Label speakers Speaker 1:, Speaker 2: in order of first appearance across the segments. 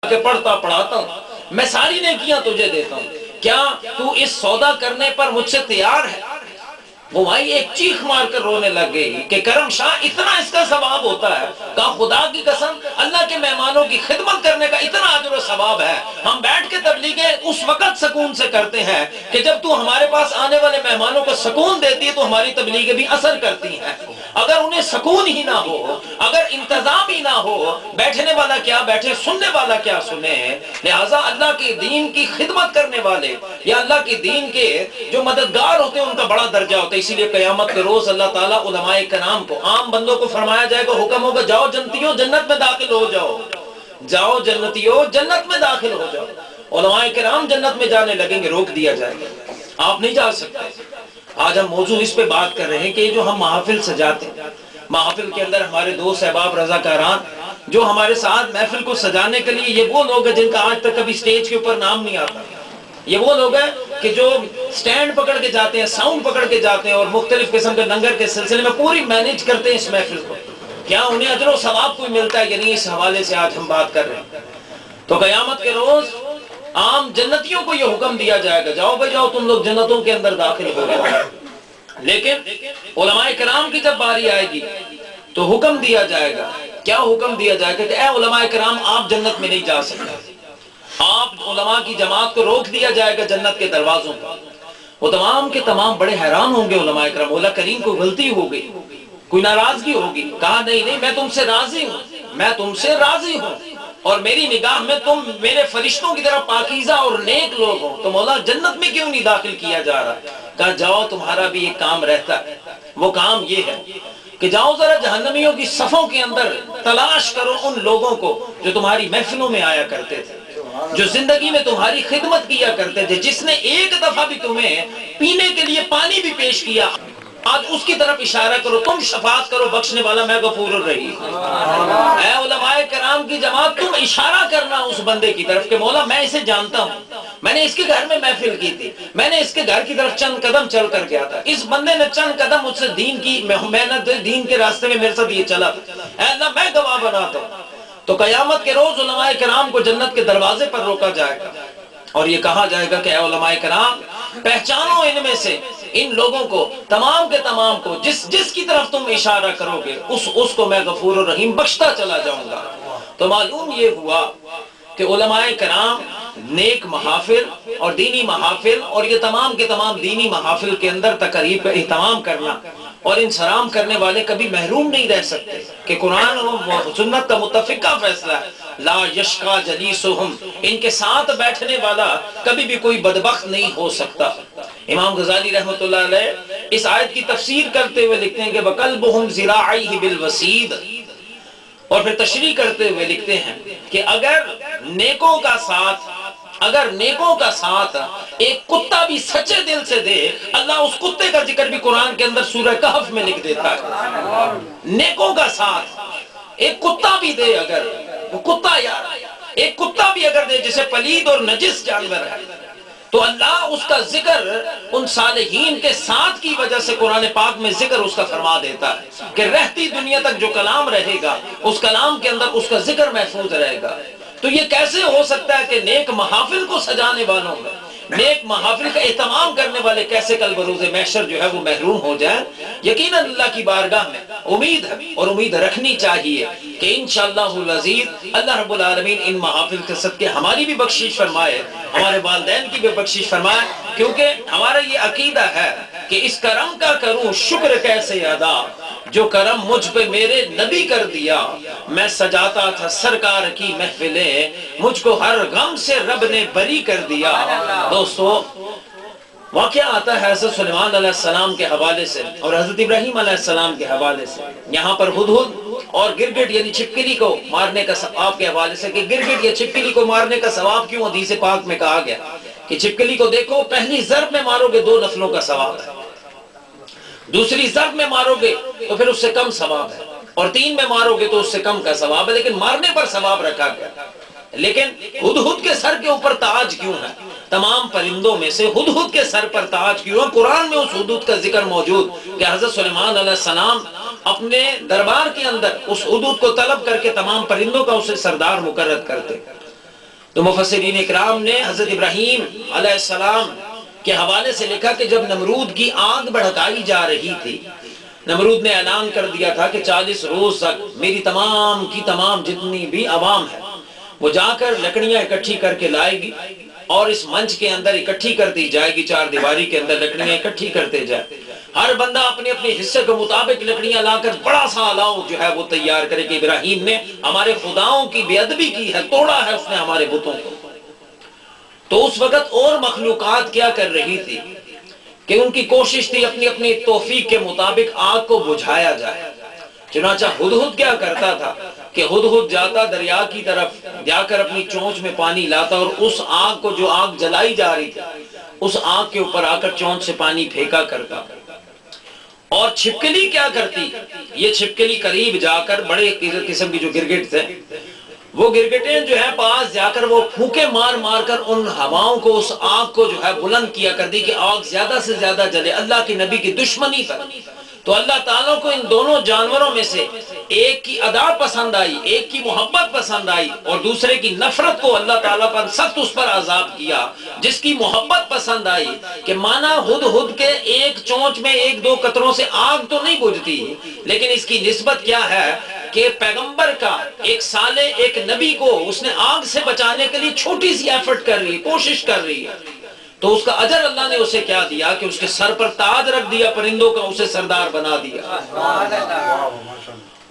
Speaker 1: کے پڑھتا پڑھاتا ہوں، میں ساری نیکیاں تجھے دیتا ہوں، کیا تو اس سودا کرنے پر مجھ سے تیار ہے؟ وہ بھائی ایک چیخ مار کر رونے لگ گئی کہ کرم شاہ اتنا اس کا ثواب ہوتا ہے؟ کہا خدا کی قسم اللہ کے مہمانوں کی خدمت کرنے کا اتنا اجر و ثواب ہے، ہم بیٹھ کے تبلیغیں اس وقت سکون سے کرتے ہیں کہ جب تو ہمارے پاس آنے والے مہمانوں کو سکون دیتی ہے تو ہماری تبلیغیں بھی اثر کرتی ہیں۔ اگر انہیں سکون ہی نہ ہو، اگر انتظام ہی نہ ہو، بیٹھنے والا کیا بیٹھے، سننے والا کیا سنے، لہٰذا اللہ کے دین کی خدمت کرنے والے یا اللہ کے دین کے جو مددگار ہوتے ہیں ان کا بڑا درجہ ہوتا ہے۔ اسی لیے قیامت کے روز اللہ تعالیٰ علماء کرام کو، عام بندوں کو فرمایا جائے گا، حکم ہوگا جاؤ جنتیوں جنت میں داخل ہو جاؤ، جاؤ جنتیوں جنت میں داخل ہو جاؤ۔ علماء کرام جنت میں جانے لگیں گے، روک دیا جائے گا، آپ نہیں جا سکتے۔ آج ہم موضوع اس پہ بات کر رہے ہیں کہ جو ہم محافل سجاتے ہیں، محافل کے اندر ہمارے دوست احباب رضاکاران جو ہمارے ساتھ محفل کو سجانے کے لیے، یہ وہ لوگ ہیں جن کا آج تک کبھی سٹیج کے اوپر نام نہیں آتا، یہ وہ لوگ ہیں کہ جو سٹینڈ پکڑ کے جاتے ہیں، ساؤنڈ پکڑ کے جاتے ہیں اور مختلف قسم کے لنگر کے سلسلے میں پوری مینیج کرتے ہیں اس محفل کو، کیا انہیں اجر و ثواب کوئی ملتا ہے یا نہیں؟ اس حوالے سے آج ہم بات کر رہے ہیں۔ تو قیامت کے روز عام جنتیوں کو یہ حکم دیا جائے گا جاؤ بھائی جاؤ تم لوگ جنتوں کے اندر داخل ہو جاؤ، لیکن علماء کرام کی جب باری آئے گی تو حکم دیا جائے گا، کیا حکم دیا جائے گا کہ اے علماء کرام آپ جنت میں نہیں جا سکتے، آپ علماء کی جماعت کو روک دیا جائے گا جنت کے دروازوں پر۔ وہ تمام کے تمام بڑے حیران ہوں گے علماء کرام، مولا کریم کو غلطی ہو گئی، کوئی ناراضگی ہوگی، کہا نہیں نہیں میں تم سے راضی ہوں، میں تم سے راضی ہوں اور میری نگاہ میں تم میرے فرشتوں کی طرح پاکیزہ اور نیک لوگ ہو، تو مولا جنت میں کیوں نہیں داخل کیا جا رہا؟ کہا جاؤ تمہارا بھی ایک کام رہتا ہے، وہ کام یہ ہے کہ جاؤ ذرا جہنمیوں کی صفوں کے اندر تلاش کرو ان لوگوں کو جو تمہاری محفلوں میں آیا کرتے تھے، جو زندگی میں تمہاری خدمت کیا کرتے تھے، جس نے ایک دفعہ بھی تمہیں پینے کے لیے پانی بھی پیش کیا، آج اس کی طرف اشارہ کرو، تم شفاعت کرو، بخشنے والا میں غفور الرحیم۔ اے علماء کرام کی جماعت تم اشارہ کرنا اس بندے کی طرف کہ مولا میں اسے جانتا ہوں، میں نے اس کے گھر میں محفل کی تھی، میں نے اس کے گھر کی طرف چند قدم چل کر گیا تھا، اس بندے نے چند قدم مجھ سے دین کی محنت دین کے راستے میں میرے ساتھ یہ چلا، اے اللہ میں گواہ بناتا ہوں۔ تو قیامت کے روز علماء کرام کو جنت کے دروازے پر روکا جائے گا اور یہ کہا جائے گا کہ اے علماء کرام پہچانو ان میں سے ان لوگوں کو، تمام کے تمام کو، جس کی طرف تم اشارہ کرو گے اس کو میں غفور الرحیم بخشتا چلا جاؤں گا۔ تو معلوم یہ ہوا کہ علماء کرام نیک محافل اور دینی محافل اور یہ تمام کے تمام دینی محافل کے اندر تقریب کا اہتمام کرنا اور انصرام کرنے والے کبھی محروم نہیں رہ سکتے کہ قرآن و سنت کا متفقہ فیصلہ ہے، لا یشقا جلیسہم، ان کے ساتھ بیٹھنے والا کبھی بھی کوئی بدبخت نہیں ہو سکتا۔ امام غزالی رحمۃ اللہ علیہ اس آیت کی تفسیر کرتے ہوئے لکھتے ہیں کہ وَقَلْبُهُمْ ذِرَاعَيْهِ بِالْوَسِيدِ، اور پھر تشریح کرتے ہوئے لکھتے ہیں کہ اگر نیکوں کا ساتھ ایک کتا بھی سچے دل سے دے، اللہ اس کتے کا ذکر بھی قرآن کے اندر سورہ کہف میں لکھ دیتا ہے۔ نیکوں کا ساتھ ایک کتا بھی دے، اگر وہ کتا ایک کتا بھی اگر دے جسے پلید اور نجس جانور ہے، تو اللہ اس کا ذکر ان صالحین کے ساتھ کی وجہ سے قرآن پاک میں ذکر اس کا فرما دیتا ہے کہ رہتی دنیا تک جو کلام رہے گا اس کلام کے اندر اس کا ذکر محفوظ رہے گا۔ تو یہ کیسے ہو سکتا ہے کہ نیک محافل کو سجانے والوں میں، نیک محافل کا اہتمام کرنے والے کیسے کل بروز محشر جو ہے وہ محروم ہو جائیں؟ یقیناً اللہ کی بارگاہ میں امید ہے اور امید رکھنی چاہیے کہ انشاءاللہ العزیز اللہ رب العالمین ان محافل کے صدقے ہماری بھی بخشش فرمائے، ہمارے والدین کی بھی بخشش فرمائے، کیونکہ ہمارا یہ عقیدہ ہے کہ اس کرم کا کروں شکر کیسے ادا، جو کرم مجھ پہ میرے نبی کر دیا، میں سجاتا تھا سرکار کی محفلیں، مجھ کو ہر غم سے رب نے بری کر دیا۔ دوستو واقعہ آتا ہے حضرت سلیمان علیہ السلام کے حوالے سے اور حضرت ابراہیم علیہ السلام کے حوالے سے، یہاں پر ہدہد اور گرگٹ یعنی چھپکلی کو مارنے کا ثواب کے حوالے سے کہ گرگٹ یا چھپکلی کو مارنے کا ثواب کیوں حدیث پاک میں کہا گیا کہ چھپکلی کو دیکھو پہلی ضرب میں مارو گے 2 نفلوں کا ثواب ہے، دوسری ضرب میں مارو گے تو پھر اس سے کم ثواب ہے، اور 3 میں مارو گے تو اس سے کم کا ثواب ہے، لیکن مارنے پر ثواب رکھا گیا۔ لیکن ہدہد کے سر کے اوپر تاج کیوں ہے؟ تمام پرندوں میں سے ہدہد کے سر پر تاج کیوں ہے؟ قرآن میں اس ہدہد کا ذکر موجود کہ حضرت سلیمان علیہ السلام اپنے دربار کے اندر اس ہدہد کو طلب کر کے تمام پرندوں کا اسے سردار مقرر کرتے۔ تو مفسرین اکرام نے حضرت ابراہیم علیہ السلام کے حوالے سے لکھا کہ جب نمرود کی آگ بھڑکائی جا رہی تھی، نمرود نے اعلان کر دیا تھا کہ 40 روز تک میری تمام کی تمام جتنی بھی عوام ہے وہ جا کر لکڑیاں اکٹھی کر کے لائے گی اور اس منچ کے اندر اکٹھی کرتی جائے گی، 4 دیواری کے اندر لکڑیاں اکٹھی کرتے جائے، ہر بندہ اپنے اپنے حصے کے مطابق لکڑیاں لا کر بڑا سا الاؤ جو ہے وہ تیار کرے کہ ابراہیم نے ہمارے خداؤں کی بے ادبی کی ہے، توڑا ہے اس نے ہمارے بتوں کو۔ تو اس وقت اور مخلوقات کیا کر رہی تھی کہ ان کی کوشش تھی اپنی اپنی توفیق کے مطابق آگ کو بجھایا جائے۔ چنانچہ ہدہد کیا کرتا تھا کہ ہدہد جاتا دریا کی طرف، جا کر اپنی چونچ میں پانی لاتا اور اس آگ کو، جو آگ جلائی جا رہی تھی، اس آگ کے اوپر آ کر چونچ سے پانی پھینکا کرتا۔ اور چھپکلی کیا کرتی، یہ چھپکلی قریب جا کر بڑے قسم کی جو گرگٹ تھے، وہ گرگٹیں جو ہے پاس جا کر وہ پھونکے مار مار کر ان ہواؤں کو، اس آگ کو جو ہے بلند کیا کر دی کہ آگ زیادہ سے زیادہ جلے اللہ کے نبی کی دشمنی پر۔ تو اللہ تعالیٰ کو ان دونوں جانوروں میں سے ایک کی ادا پسند آئی، ایک کی محبت پسند آئی، اور دوسرے کی نفرت کو اللہ تعالیٰ پر سخت اس پر عذاب کیا۔ جس کی محبت پسند آئی کہ مانا ہدہد کے ایک چونچ میں 1-2 قطروں سے آگ تو نہیں بجھتی، لیکن اس کی نسبت کیا ہے کہ پیغمبر کا ایک سالے ایک نبی کو اس نے آگ سے بچانے کے لیے چھوٹی سی ایفرٹ کر رہی ہے، کوشش کر رہی ہے، تو اس کا اجر اللہ نے اسے کیا دیا کہ اس کے سر پر تاج رکھ دیا، پرندوں کا اسے سردار بنا دیا۔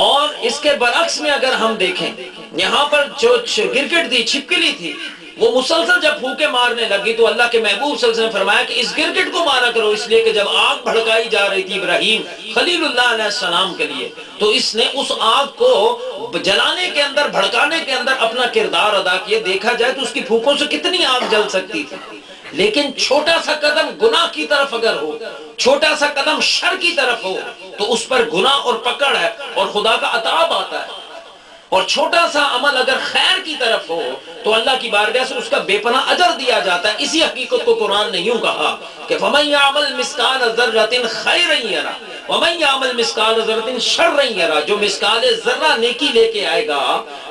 Speaker 1: اور اس کے برعکس میں اگر ہم دیکھیں، یہاں پر جو گرگٹ تھی، چھپکلی تھی، وہ مسلسل جب پھونکے مارنے لگی تو اللہ کے محبوب صلی اللہ علیہ وسلم نے فرمایا کہ اس گرگٹ کو مارا کرو، اس لیے کہ جب آگ بھڑکائی جا رہی تھی ابراہیم خلیل اللہ علیہ السلام کے لیے، تو اس نے اس آگ کو جلانے کے اندر، بھڑکانے کے اندر اپنا کردار ادا کیا۔ دیکھا جائے تو اس کی پھونکوں سے کتنی آگ جل سکتی تھی، لیکن چھوٹا سا قدم گناہ کی طرف اگر ہو، چھوٹا سا قدم شر کی طرف ہو، تو اس پر گناہ اور پکڑ ہے اور خدا کا عذاب آتا ہے۔ اور چھوٹا سا عمل اگر خیر کی طرف ہو تو اللہ کی بارگاہ سے اس کا بے پناہ اجر دیا جاتا ہے۔ اسی حقیقت کو قرآن نے یوں کہا کہ فَمَن يَعْمَلْ مِثْقَالَ ذَرَّةٍ خَيْرًا يَرَهُ وَمَن يَعْمَلْ مِثْقَالَ ذَرَّةٍ شَرًّا يَرَهُ، جو مثقال ذرہ نیکی لے کے آئے گا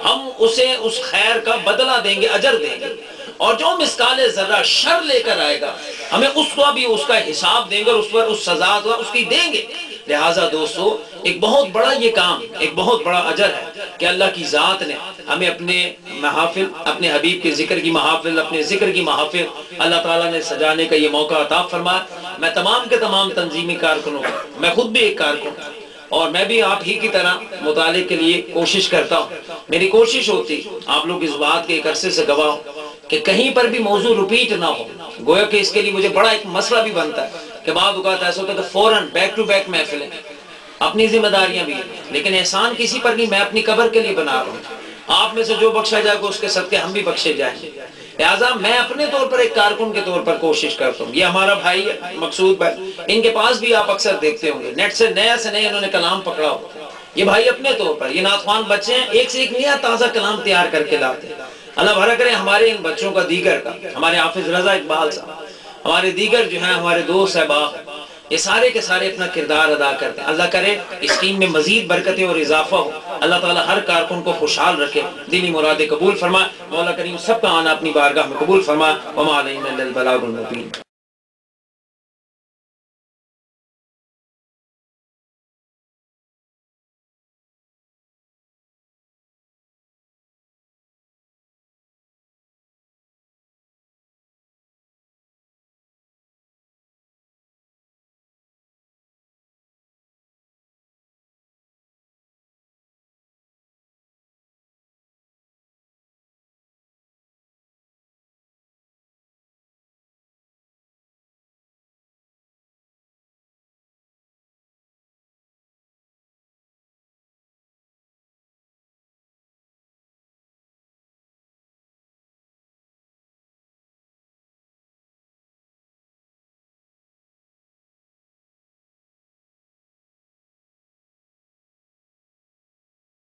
Speaker 1: ہم اسے اس خیر کا بدلہ دیں گے، اجر دیں گے، اور جو مثقال ذرہ شر لے کر آئے گا ہمیں اس کو بھی اس کا حساب دیں گے اور اس پر اس سزا اس کی دیں گے۔ لہٰذا دوستو، ایک بہت بڑا یہ کام، ایک بہت بڑا اجر ہے کہ اللہ کی ذات نے ہمیں اپنے محافل، اپنے حبیب کے ذکر کی محافل، اپنے ذکر کی محافل اللہ تعالیٰ نے سجانے کا یہ موقع عطا فرمایا۔ میں تمام کے تمام تنظیمی کارکنوں، میں خود بھی ایک کارکن، اور میں بھی آپ ہی کی طرح مطالعے کے لیے کوشش کرتا ہوں۔ میری کوشش ہوتی، آپ لوگ اس بات کے ایک عرصے سے گواہ ہو کہ کہیں پر بھی موضوع ریپیٹ نہ ہو، گویا کہ اس کے لیے مجھے بڑا ایک مسئلہ بھی بنتا ہے کہ بعض اوقات ایسا ہوتا ہے کہ فوراً بیک ٹو بیک محفلیں، اپنی ذمہ داریاں بھی ہیں، لیکن احسان کسی پر نہیں، میں اپنی قبر کے لیے بنا رہا ہوں۔ آپ میں سے جو بخشا جائے گا اس کے صدقے ہم بھی بخشے جائیں گے۔ لہٰذا میں اپنے طور پر ایک کارکن کے طور پر کوشش کرتا ہوں۔ یہ ہمارا بھائی ہے مقصود بھائی، ان کے پاس بھی آپ اکثر دیکھتے ہوں گے، نیٹ سے نیا انہوں نے کلام پکڑا ہو۔ یہ بھائی اپنے طور پر، یہ نعت خوان بچے ہیں، ایک سے ایک نیا تازہ کلام تیار کر کے لاتے ہیں۔ اللہ بھلا کرے ہمارے ان بچوں کا، دیگر کا، ہمارے حافظ رضا اقبال صاحب، ہمارے دیگر جو ہیں ہمارے دوست احباب، یہ سارے کے سارے اپنا کردار ادا کرتے ہیں۔ اللہ کرے اس ٹیم میں مزید برکتیں اور اضافہ ہو، اللہ تعالیٰ ہر کارکن کو خوشحال رکھے، دینی مرادیں قبول فرمائے، مولا کریم سب کا آنا اپنی بارگاہ میں قبول فرمائے۔ وما علینا الا البلاغ المبین۔